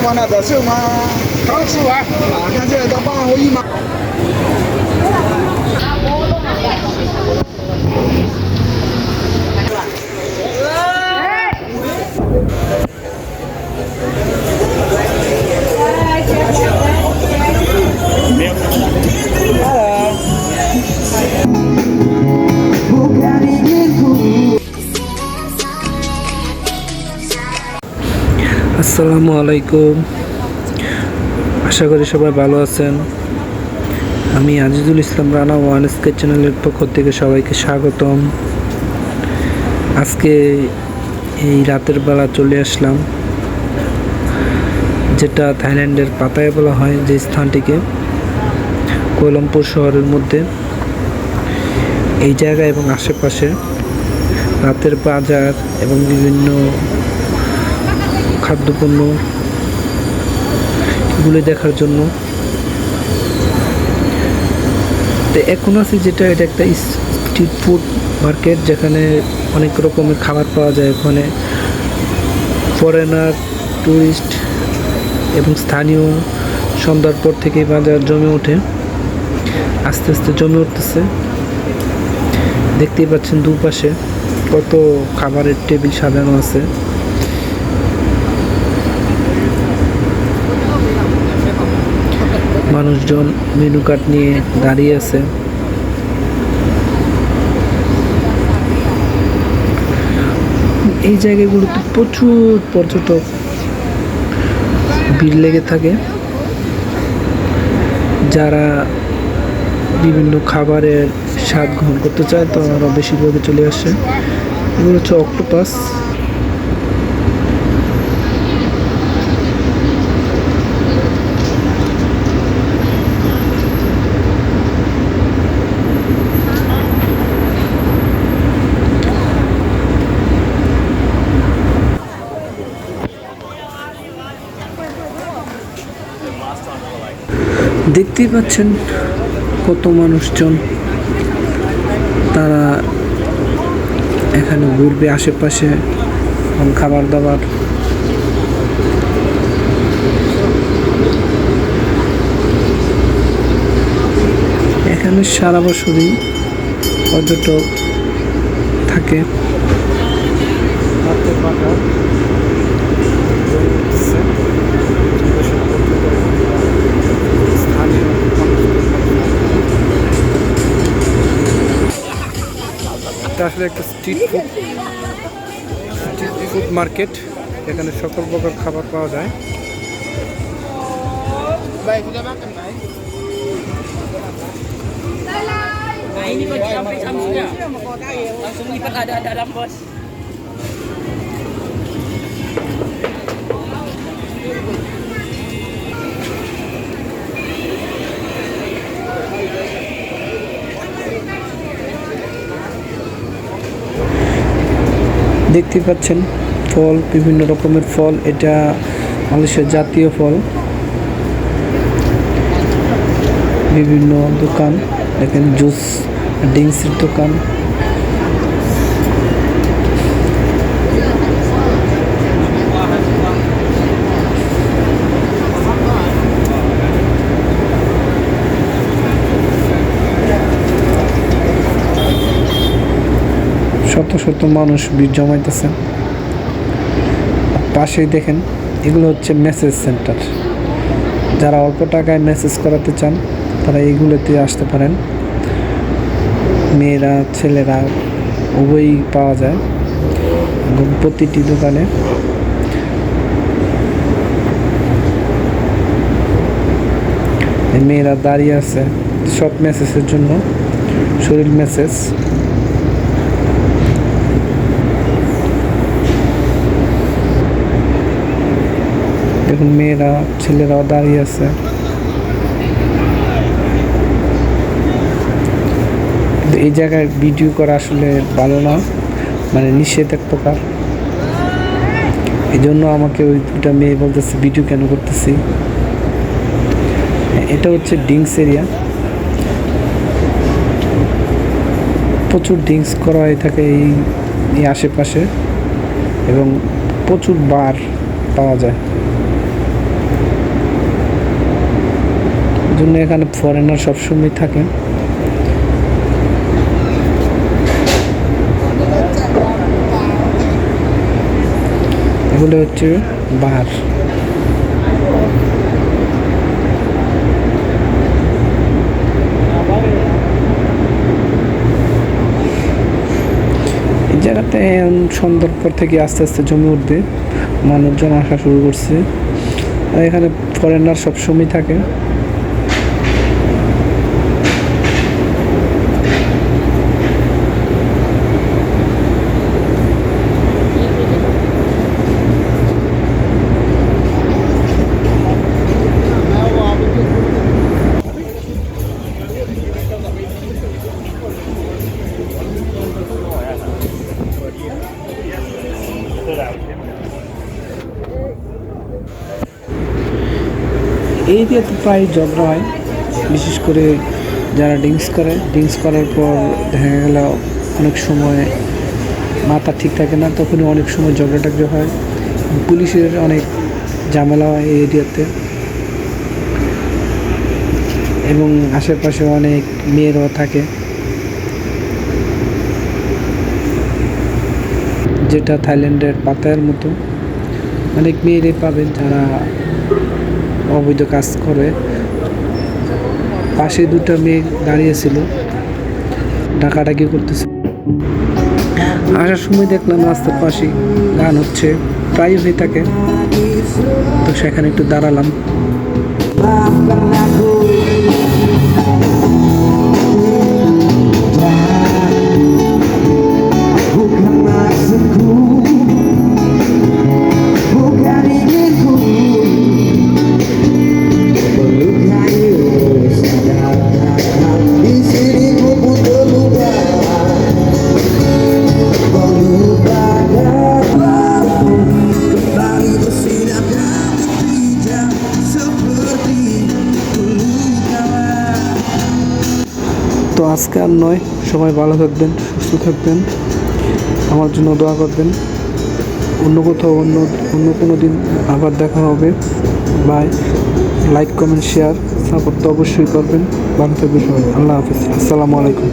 吗？那得剩吗？刚吃完。啊，看这到8毫1吗？আসসালামু আলাইকুম। আশা করি সবাই ভালো আছেন। আমি আজিজুল ইসলাম রানা ওয়ানস্কে চ্যানেলের পক্ষ থেকে সবাইকে স্বাগতম। আজকে এই রাতের বেলা চলে আসলাম, যেটা থাইল্যান্ডের পাতায়া বলা হয় যে স্থানটিকে, কুয়ালালামপুর শহরের মধ্যে। এই জায়গা এবং আশেপাশে রাতের বাজার এবং বিভিন্ন খাদ্যপণ্য এগুলো দেখার জন্য। তো এখন আছি যেটা, এটা একটা স্ট্রিট ফুড মার্কেট, যেখানে অনেক রকমের খাবার পাওয়া যায়। ওখানে ফরেনার, টুরিস্ট এবং স্থানীয় সন্ধ্যার পর থেকে বাজার জমে ওঠে, আস্তে আস্তে জমে উঠতেছে। দেখতেই পাচ্ছেন দুপাশে কত খাবারের টেবিল সাজানো আছে। মানুষজন মেনু কার্ড নিয়ে দাঁড়িয়ে আছে। এই জায়গাগুলোতে প্রচুর পর্যটক ভিড় লেগে থাকে, যারা বিভিন্ন খাবারের স্বাদ গ্রহণ করতে চায়, তো তারা বেশিরভাগই চলে আসে। এগুলো হচ্ছে অক্টোপাস। দেখতেই পাচ্ছেন কত মানুষজন, তারা এখানে ঘুরবে আশেপাশে এবং খাবার দাবার। এখানে সারা বছরই পর্যটক থাকে। এটা আসলে একটা স্ট্রিট ফুড মার্কেট, এখানে সকল প্রকার খাবার পাওয়া যায়। Nah ini baju sampai Samsungnya langsung lipat ada dalam bos. দেখতে পাচ্ছেন ফল, বিভিন্ন রকমের ফল। এটা বাংলাদেশের জাতীয় ফল। বিভিন্ন দোকান, দেখেন জুস, ড্রিঙ্কসের দোকান। শত শত মানুষ ভিড় জমাইতেছে। পাশেই দেখেন, এগুলো হচ্ছে মেসেজ সেন্টার। যারা অল্প টাকায় মেসেজ করাতে চান, তারা এইগুলোতে আসতে পারেন। মেয়েরা, ছেলেরা উভয়ই পাওয়া যায় এবং প্রতিটি দোকানে। মেয়েরা দাঁড়িয়ে আছে সব মেসেজের জন্য, শরীর মেসেজ। দেখুন মেয়েরা, ছেলেরাও দাঁড়িয়ে আছে। এই জায়গায় ভিডিও করা আসলে ভালো না, মানে নিষেধ এক প্রকার। এই জন্য আমাকে ওই দুটা মেয়ে বলতেছে ভিডিও কেন করতেছি। এটা হচ্ছে ড্রিঙ্কস এরিয়া, প্রচুর ড্রিঙ্কস করা হয়ে থাকে এই আশেপাশে এবং প্রচুর বার পাওয়া যায়। জন্য এখানে ফরেনার সবসময় থাকে। এগুলো হচ্ছে বার। এই জায়গাতে সন্ধ্যার পর থেকে আস্তে আস্তে জমে উঠবে, মানুষজন আসা শুরু করছে। আর এখানে ফরেনার সবসময় থাকে। এই এরিয়াতে প্রায় ঝগড়া হয়, বিশেষ করে যারা ড্রিঙ্কস করার পর দেখা গেল অনেক সময় মাথা ঠিক থাকে না, তখনই অনেক সময় ঝগড়াটাগড়ি হয়। পুলিশের অনেক ঝামেলা হয় এই এরিয়াতে, এবং আশেপাশে অনেক মেয়েরাও থাকে, যেটা থাইল্যান্ডের পাতায়ার মতো। অনেক মেয়েরাই পাবেন যারা অবৈধ কাজ করে। পাশে দুটো মেয়ে দাঁড়িয়েছিল, ডাকাডাকি করতেছে। আসার সময় দেখলাম রাস্তার পাশে গান হচ্ছে, প্রায় হয়ে থাকে, তো সেখানে একটু দাঁড়ালাম। তো আজকে আর নয়, সবাই ভালো থাকবেন, সুস্থ থাকবেন, আমার জন্য দোয়া করবেন। অন্য কোথাও অন্য কোনো দিন আবার দেখা হবে। Bye. Like, comment, share, support তো অবশ্যই করবেন। ভালো থাকবেন সবাই। আল্লাহ হাফিজ। আসসালামু আলাইকুম।